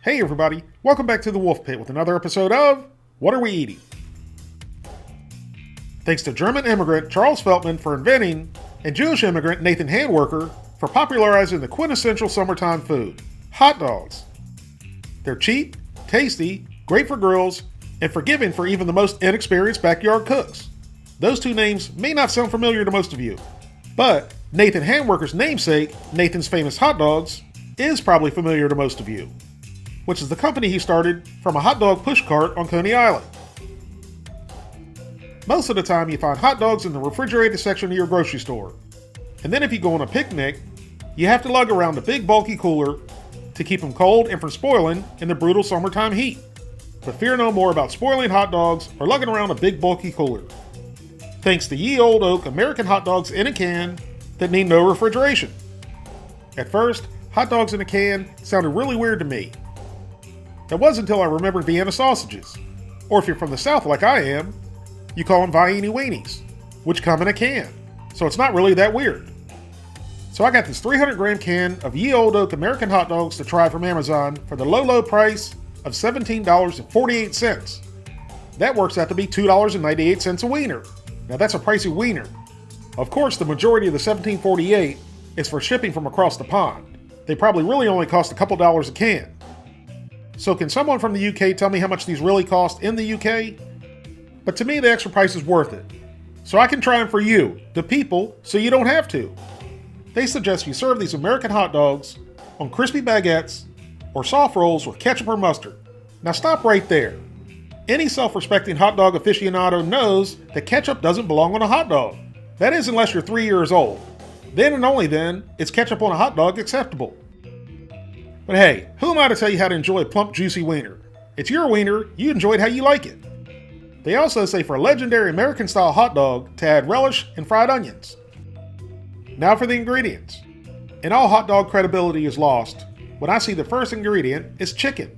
Hey everybody, welcome back to the Wolf Pit with another episode of What Are We Eating? Thanks to German immigrant Charles Feltman for inventing, and Jewish immigrant Nathan Handwerker for popularizing the quintessential summertime food, hot dogs. They're cheap, tasty, great for grills, and forgiving for even the most inexperienced backyard cooks. Those two names may not sound familiar to most of you, but Nathan Handwerker's namesake, Nathan's Famous Hot Dogs, is probably familiar to most of you, which is the company he started from a hot dog push cart on Coney Island. Most of the time you find hot dogs in the refrigerated section of your grocery store. And then if you go on a picnic, you have to lug around a big bulky cooler to keep them cold and from spoiling in the brutal summertime heat. But fear no more about spoiling hot dogs or lugging around a big bulky cooler. Thanks to ye old oak American hot dogs in a can that need no refrigeration. At first, hot dogs in a can sounded really weird to me. That wasn't until I remembered Vienna sausages. Or if you're from the South like I am, you call them Vienna weenies, which come in a can. So it's not really that weird. So I got this 300 gram can of ye old oak American hot dogs to try from Amazon for the low price of $17.48. That works out to be $2.98 a wiener. Now that's a pricey wiener. Of course, the majority of the $17.48 is for shipping from across the pond. They probably really only cost a couple dollars a can. So can someone from the UK tell me how much these really cost in the UK? But to me, the extra price is worth it. So I can try them for you, the people, so you don't have to. They suggest you serve these American hot dogs on crispy baguettes or soft rolls with ketchup or mustard. Now stop right there. Any self-respecting hot dog aficionado knows that ketchup doesn't belong on a hot dog. That is unless you're 3 years old. Then and only then is ketchup on a hot dog acceptable. But hey, who am I to tell you how to enjoy a plump, juicy wiener? It's your wiener, you enjoy it how you like it. They also say for a legendary American-style hot dog to add relish and fried onions. Now for the ingredients. And all hot dog credibility is lost when I see the first ingredient is chicken.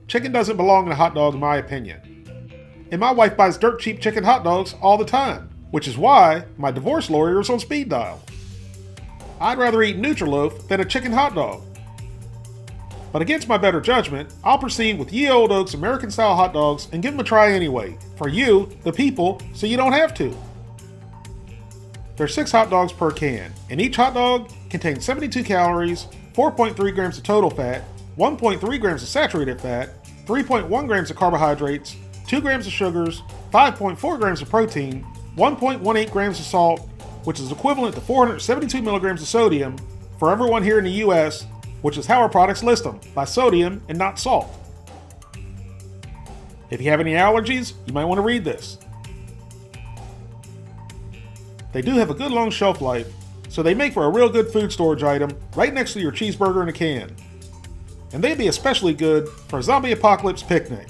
Chicken doesn't belong in a hot dog in my opinion. And my wife buys dirt cheap chicken hot dogs all the time, which is why my divorce lawyer is on speed dial. I'd rather eat Nutriloaf than a chicken hot dog. But against my better judgment, I'll proceed with ye old oak's American-style hot dogs and give them a try anyway, for you, the people, so you don't have to. There's 6 hot dogs per can, and each hot dog contains 72 calories, 4.3 grams of total fat, 1.3 grams of saturated fat, 3.1 grams of carbohydrates, 2 grams of sugars, 5.4 grams of protein, 1.18 grams of salt, which is equivalent to 472 milligrams of sodium for everyone here in the US, which is how our products list them, by sodium and not salt. If you have any allergies, you might want to read this. They do have a good long shelf life, so they make for a real good food storage item right next to your cheeseburger in a can. And they'd be especially good for a zombie apocalypse picnic.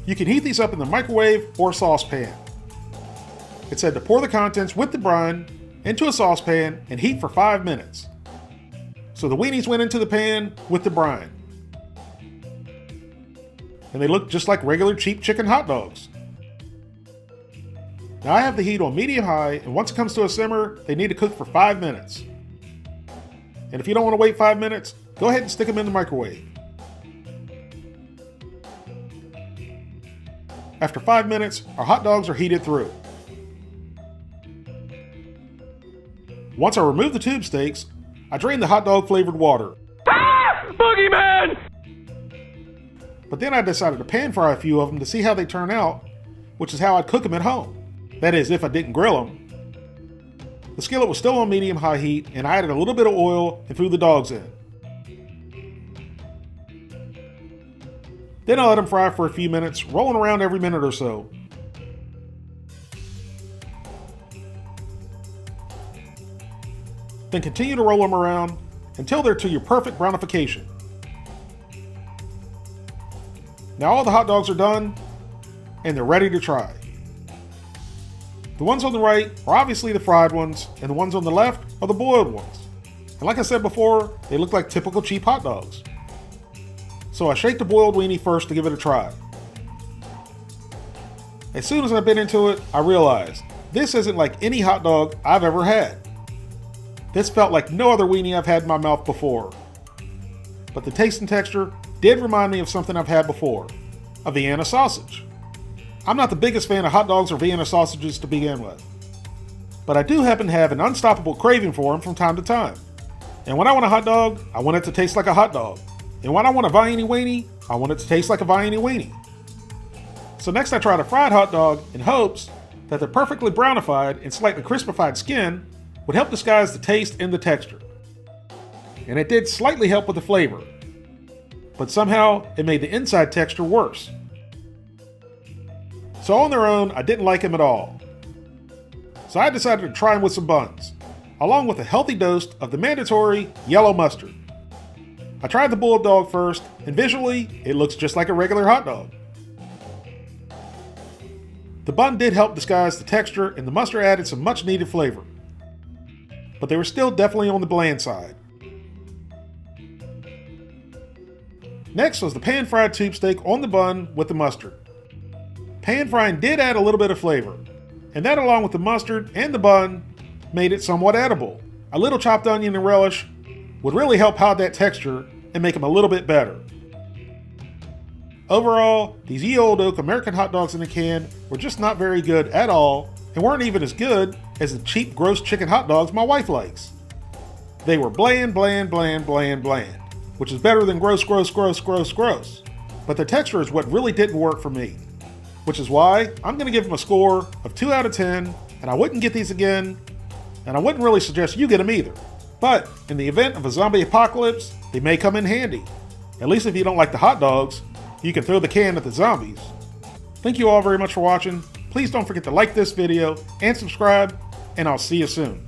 You can heat these up in the microwave or saucepan. It said to pour the contents with the brine into a saucepan and heat for 5 minutes. So the weenies went into the pan with the brine. And they look just like regular cheap chicken hot dogs. Now I have the heat on medium high, and once it comes to a simmer, they need to cook for 5 minutes. And if you don't want to wait 5 minutes, go ahead and stick them in the microwave. After 5 minutes, our hot dogs are heated through. Once I remove the tube steaks, I drain the hot dog flavored water. Ah! Boogeyman! But then I decided to pan fry a few of them to see how they turn out, which is how I'd cook them at home. That is, if I didn't grill them. The skillet was still on medium-high heat, and I added a little bit of oil and threw the dogs in. Then I let them fry for a few minutes, rolling around every minute or so. Then continue to roll them around until they're to your perfect brownification. Now all the hot dogs are done, and they're ready to try. The ones on the right are obviously the fried ones, and the ones on the left are the boiled ones. And like I said before, they look like typical cheap hot dogs. So I shake the boiled weenie first to give it a try. As soon as I bit into it, I realized this isn't like any hot dog I've ever had. This felt like no other weenie I've had in my mouth before. but the taste and texture did remind me of something I've had before, a Vienna sausage. I'm not the biggest fan of hot dogs or Vienna sausages to begin with, but I do happen to have an unstoppable craving for them from time to time. And when I want a hot dog, I want it to taste like a hot dog. And when I want a Vienna weenie, I want it to taste like a Vienna weenie. So next I tried a fried hot dog in hopes that the perfectly brownified and slightly crispified skin would help disguise the taste and the texture. And it did slightly help with the flavor, but somehow it made the inside texture worse. So on their own, I didn't like them at all. So I decided to try them with some buns, along with a healthy dose of the mandatory yellow mustard. I tried the bulldog first, and visually, it looks just like a regular hot dog. The bun did help disguise the texture, and the mustard added some much needed flavor. But they were still definitely on the bland side. Next was the pan-fried tube steak on the bun with the mustard. Pan frying did add a little bit of flavor, and that along with the mustard and the bun made it somewhat edible. A little chopped onion and relish would really help hide that texture and make them a little bit better. Overall, these ye olde oak American hot dogs in a can were just not very good at all and weren't even as good as the cheap gross chicken hot dogs my wife likes. They were bland, which is better than gross. But the texture is what really didn't work for me, which is why I'm going to give them a score of 2 out of 10, and I wouldn't get these again, and I wouldn't really suggest you get them either. But in the event of a zombie apocalypse, they may come in handy. At least if you don't like the hot dogs, you can throw the can at the zombies. Thank you all very much for watching. Please don't forget to like this video and subscribe, and I'll see you soon.